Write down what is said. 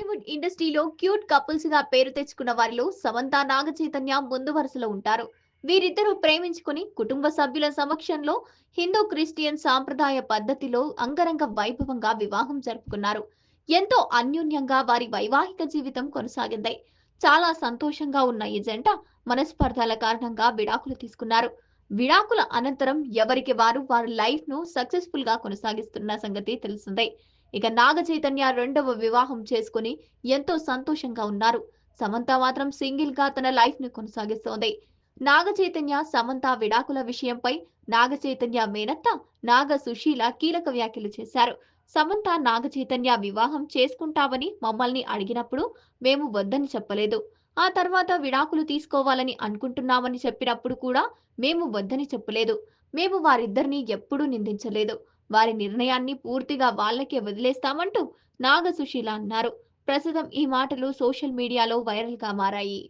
టాలీవుడ్ ఇండస్ట్రీలో cute couples గా పేరు తెచ్చుకున్న వారిలో సమంత నాగచైతన్య ముందు వరుసలో ఉంటారు. వీరిద్దరూ ప్రేమించుకుని కుటుంబ సభ్యుల సమక్షంలో హిందూ క్రిస్టియన్ సాంప్రదాయ పద్ధతిలో అంగరంగ వైభవంగా వివాహం జరుపుకున్నారు. ఎంతో అన్యోన్యంగా వారి వైవాహిక జీవితం కొనసాగింది. చాలా సంతోషంగా ఉన్న ఈ జంట మనస్పర్ధాల కారణంగా విడాకులు తీసుకున్నారు. విడాకుల అనంతరం ఎవరికి వారు వారి లైఫ్ ను సక్సెస్ఫుల్ గా కొనసాగిస్తున్న సంగతి తెలిసిందే. ఇక నాగ చైతన్య రెండవ వివాహం చేసుకుని ఎంతో సంతోషంగా ఉన్నారు. సమంత మాత్రం సింగిల్ గా తన లైఫ్ ని కొనసాగిస్తోంది. నాగ చైతన్య సమంత విడాకుల విషయంపై నాగ చైతన్య మేనత్త నాగ సుశీల కీలక వ్యాఖ్యలు చేశారు. సమంత నాగ చైతన్య వివాహం చేసుకుంటామని మమ్మల్ని అడిగినప్పుడు మేము వద్దని చెప్పలేదు. ఆ తర్వాత విడాకులు తీసుకోవాలని అనుకుంటున్నామని చెప్పినప్పుడు కూడా మేము వద్దని చెప్పలేదు. మేము వారిద్దరిని ఎప్పుడూ నిందించలేదు. వారి నిర్ణయాన్ని పూర్తిగా వాళ్ళకే వదిలేస్తామంటూ నాగ సుశీల అన్నారు. ప్రస్తుతం ఈ మాటలు సోషల్ మీడియాలో వైరల్‌గా మారాయి.